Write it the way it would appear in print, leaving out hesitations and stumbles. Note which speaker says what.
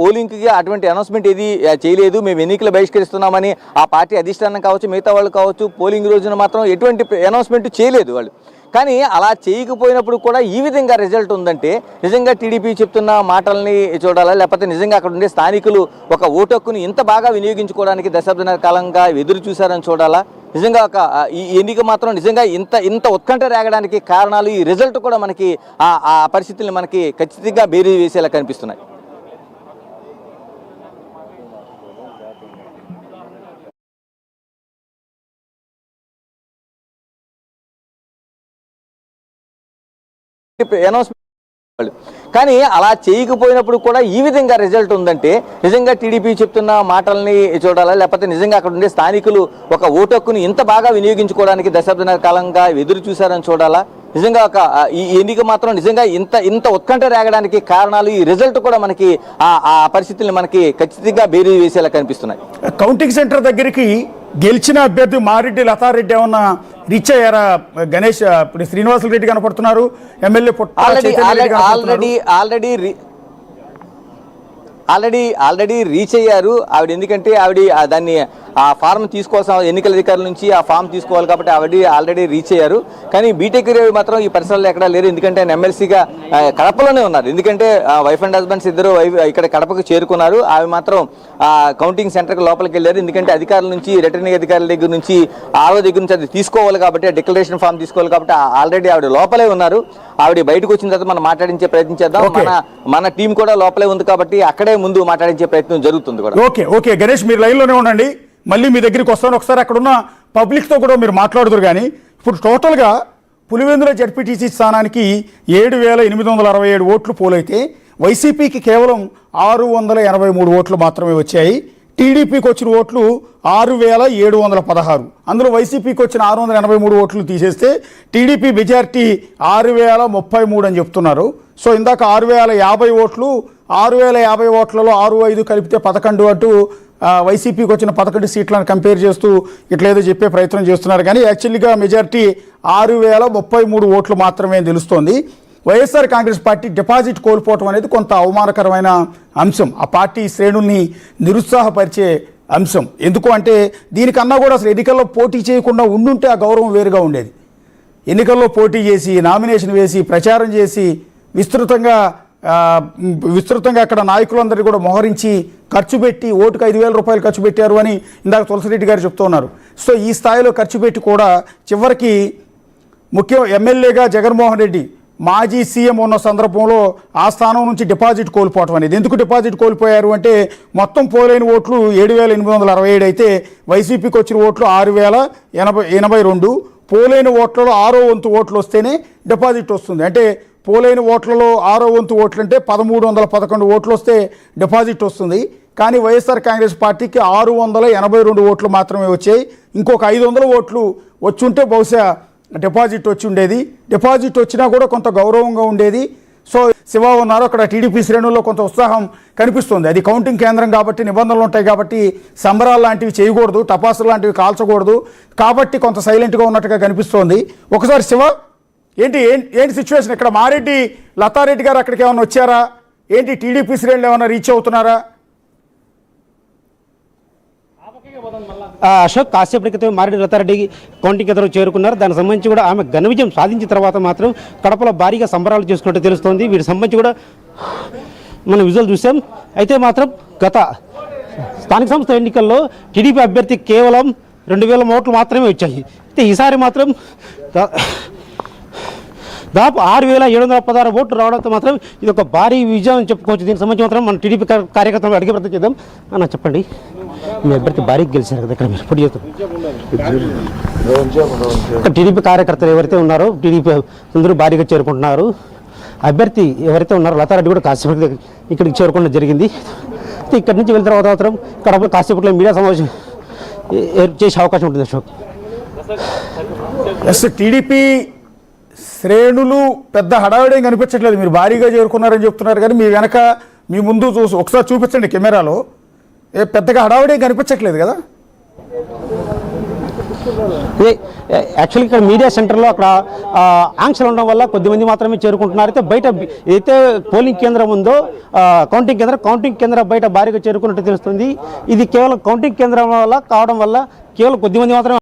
Speaker 1: పోలింగ్కి అటువంటి అనౌన్స్మెంట్ ఏది చేయలేదు. మేము ఎన్నికలు బహిష్కరిస్తున్నామని ఆ పార్టీ అధిష్టానం కావచ్చు, మిగతా వాళ్ళు కావచ్చు, పోలింగ్ రోజున మాత్రం ఎటువంటి అనౌన్స్మెంట్ చేయలేదు వాళ్ళు. కానీ అలా చేయకపోయినప్పుడు కూడా ఈ విధంగా రిజల్ట్ ఉందంటే నిజంగా టీడీపీ చెప్తున్న మాటల్ని చూడాలా, లేకపోతే నిజంగా అక్కడ ఉండే స్థానికులు ఒక ఓటు హక్కుని ఇంత బాగా వినియోగించుకోవడానికి దశాబ్దన్నర కాలంగా ఎదురు చూశారని చూడాలా. నిజంగా ఒక ఈ ఎన్నిక మాత్రం నిజంగా ఇంత ఉత్కంఠ రేగడానికి కారణాలు ఈ రిజల్ట్ కూడా మనకి ఆ పరిస్థితుల్ని మనకి ఖచ్చితంగా బేరీ వేసేలా కనిపిస్తున్నాయి. కానీ అలా చేయకపోయినప్పుడు కూడా ఈ విధంగా రిజల్ట్ ఉందంటే నిజంగా టీడీపీ చెప్తున్న మాటల్ని చూడాలా, లేకపోతే నిజంగా అక్కడ ఉండే స్థానికులు ఒక ఓటు హక్కుని ఇంత బాగా వినియోగించుకోవడానికి దశాబ్దన్నర కాలంగా ఎదురు చూశారని చూడాలా. నిజంగా ఒక ఈ ఎన్నిక మాత్రం నిజంగా ఇంత ఉత్కంఠ రేగడానికి కారణాలు ఈ రిజల్ట్ కూడా మనకి ఆ పరిస్థితుల్ని మనకి ఖచ్చితంగా బేరీ వేసేలా కనిపిస్తున్నాయి.
Speaker 2: కౌంటింగ్ సెంటర్ దగ్గరికి గెలిచిన అభ్యర్థి మారెడ్డి లతారెడ్డి ఏమన్నా రీచ్ అయ్యారా గణేష్? ఇప్పుడు శ్రీనివాసులు రెడ్డి కనపడుతున్నారు, ఎమ్మెల్యే
Speaker 1: ఆల్రెడీ రీచ్ అయ్యారు ఆవిడ. ఎందుకంటే ఆవిడ దాన్ని ఆ ఫామ్ తీసుకోవాల్సిన ఎన్నికల అధికారుల నుంచి ఆ ఫామ్ తీసుకోవాలి కాబట్టి ఆల్రెడీ రీచ్ అయ్యారు. కానీ బీటెక్ రవి మాత్రం ఈ పరిసరాల్లో ఎక్కడా లేరు. ఎందుకంటే ఆయన ఎమ్మెల్సీగా కడపలోనే ఉన్నారు. ఎందుకంటే వైఫ్ అండ్ హస్బెండ్స్ ఇద్దరు ఇక్కడ కడపకు చేరుకున్నారు. ఆమె మాత్రం కౌంటింగ్ సెంటర్కి లోపలికి వెళ్ళారు. ఎందుకంటే అధికారుల నుంచి, రిటర్నింగ్ అధికారుల దగ్గర నుంచి, ఆరో దగ్గర నుంచి అది తీసుకోవాలి కాబట్టి, ఆ డిక్లరేషన్ ఫామ్ తీసుకోవాలి కాబట్టి ఆల్రెడీ ఆవిడ లోపలే ఉన్నారు. ఆవిడ బయటకు వచ్చిన తర్వాత మనం మాట్లాడించే ప్రయత్నం చేద్దాం. మన టీం కూడా లోపలే ఉంది కాబట్టి అక్కడే ముందు మాట్లాడించే ప్రయత్నం జరుగుతుంది కూడా.
Speaker 2: ఓకే గణేష్, మీరు లైన్లోనే ఉండండి, మళ్ళీ మీ దగ్గరికి వస్తాను. ఒకసారి అక్కడ ఉన్న పబ్లిక్తో కూడా మీరు మాట్లాడుతురు. కానీ ఇప్పుడు టోటల్గా పులివెందుల జడ్పీటీసీ స్థానానికి 7,867 ఓట్లు పోలైతే వైసీపీకి కేవలం 683 ఓట్లు మాత్రమే వచ్చాయి. టీడీపీకి వచ్చిన ఓట్లు 6,716. అందులో వైసీపీకి వచ్చిన 683 ఓట్లు తీసేస్తే టీడీపీ మెజార్టీ 6,033 అని చెప్తున్నారు. సో ఇందాక 6,050 ఓట్లు, 6,050 ఓట్లలో 6-5 కలిపితే 11 అంటూ వైసీపీకి వచ్చిన 11 సీట్లను కంపేర్ చేస్తూ ఇట్లేదో చెప్పే ప్రయత్నం చేస్తున్నారు. కానీ యాక్చువల్గా మెజార్టీ 6,033 ఓట్లు మాత్రమే తెలుస్తోంది. వైఎస్ఆర్ కాంగ్రెస్ పార్టీ డిపాజిట్ కోల్పోవటం అనేది కొంత అవమానకరమైన అంశం, ఆ పార్టీ శ్రేణుల్ని నిరుత్సాహపరిచే అంశం. ఎందుకు అంటే దీనికన్నా కూడా అసలు ఎన్నికల్లో పోటీ చేయకుండా ఉండుంటే ఆ గౌరవం వేరుగా ఉండేది. ఎన్నికల్లో పోటీ చేసి, నామినేషన్ వేసి, ప్రచారం చేసి, విస్తృతంగా అక్కడ నాయకులందరినీ కూడా మోహరించి ఖర్చు పెట్టి ఓటుకు 5,000 రూపాయలు ఖర్చు పెట్టారు అని ఇందాక తులసిరెడ్డి గారు చెప్తూ ఉన్నారు. సో ఈ స్థాయిలో ఖర్చు పెట్టి కూడా చివరికి ముఖ్య ఎమ్మెల్యేగా జగన్మోహన్ రెడ్డి మాజీ సీఎం ఉన్న సందర్భంలో ఆ స్థానం నుంచి డిపాజిట్ కోల్పోవటం అనేది. ఎందుకు డిపాజిట్ కోల్పోయారు అంటే మొత్తం పోలైన ఓట్లు 7,867 అయితే వైసీపీకి వచ్చిన ఓట్లు 6,082. పోలైన ఓట్లలో 6వ వంతు ఓట్లు వస్తేనే డిపాజిట్ వస్తుంది. అంటే పోలైన ఓట్లలో 6వ వంతు ఓట్లు అంటే 1,311 ఓట్లు వస్తే డిపాజిట్ వస్తుంది. కానీ వైఎస్ఆర్ కాంగ్రెస్ పార్టీకి 682 ఓట్లు మాత్రమే వచ్చాయి. ఇంకొక 500 ఓట్లు వచ్చుంటే బహుశా డిపాజిట్ వచ్చి ఉండేది. డిపాజిట్ వచ్చినా కూడా కొంత గౌరవంగా ఉండేది. సో శివ ఉన్నారు, అక్కడ టీడీపీ శ్రేణుల్లో కొంత ఉత్సాహం కనిపిస్తుంది. అది కౌంటింగ్ కేంద్రం కాబట్టి, నిబంధనలు ఉంటాయి కాబట్టి సంబరాలు లాంటివి చేయకూడదు, టపాసులు లాంటివి కాల్చకూడదు కాబట్టి కొంత సైలెంట్గా ఉన్నట్టుగా కనిపిస్తోంది. ఒకసారి శివ, ఏంటి సిచ్యువేషన్ ఇక్కడ? మారెడ్డి లతారెడ్డి గారు అక్కడికి ఏమైనా వచ్చారా ఏంటి? టీడీపీ శ్రేణులు ఏమైనా రీచ్ అవుతున్నారా?
Speaker 3: అశోక్, కాసేపటి క్రితం మారెడ్డి లతారెడ్డి కౌంటింగ్ కేంద్రం చేరుకున్నారు. దానికి సంబంధించి కూడా ఆమె ఘన విజయం సాధించిన తర్వాత మాత్రం కడపలో భారీగా సంబరాలు చేసుకున్నట్టు తెలుస్తోంది. వీటికి సంబంధించి కూడా మనం విజువల్ చూసాం. అయితే మాత్రం గత స్థానిక సంస్థ ఎన్నికల్లో టీడీపీ అభ్యర్థి కేవలం 2,000 ఓట్లు మాత్రమే వచ్చాయి. అయితే ఈసారి మాత్రం దాదాపు 6,716 ఓట్లు రావడంతో మాత్రం ఇది ఒక భారీ విజయం అని చెప్పుకోవచ్చు. దీనికి సంబంధించి మాత్రం మన టీడీపీ కార్యకర్తలు అడిగే ప్రయత్నం చేద్దాం. అన్న చెప్పండి, మీ అభ్యర్థి భారీగా గెలిచారు కదా, ఇక్కడ మీరు పోటీ చేస్తారు. టీడీపీ కార్యకర్తలు ఎవరైతే ఉన్నారో టీడీపీ అందరూ భారీగా చేరుకుంటున్నారు. అభ్యర్థి ఎవరైతే ఉన్నారో లతారెడ్డి కూడా కాసేపటి ఇక్కడికి చేరుకోవడం జరిగింది. ఇక్కడి నుంచి వెళ్ళిన తర్వాత మాత్రం ఇక్కడ కాసేపట్లో మీడియా సమావేశం చేసే అవకాశం ఉంటుంది. అశోక్,
Speaker 2: టీడీపీ శ్రేణులు పెద్ద హడావిడేం కనిపించట్లేదు. మీరు భారీగా చేరుకున్నారని చెప్తున్నారు కానీ మీ వెనక, మీ ముందు ఒకసారి చూపించండి కెమెరాలో, పెద్దగా హడావిడేం కనిపించట్లేదు కదా?
Speaker 3: ఇదే యాక్చువల్గా ఇక్కడ మీడియా సెంటర్లో అక్కడ ఆంక్షలు ఉండడం వల్ల కొద్దిమంది మాత్రమే చేరుకుంటున్నారు. అయితే బయట ఏదైతే పోలింగ్ కేంద్రం ఉందో కౌంటింగ్ కేంద్రం బయట భారీగా చేరుకున్నట్టు తెలుస్తుంది. ఇది కేవలం కౌంటింగ్ కేంద్రం వల్ల కావడం వల్ల కేవలం కొద్దిమంది మాత్రమే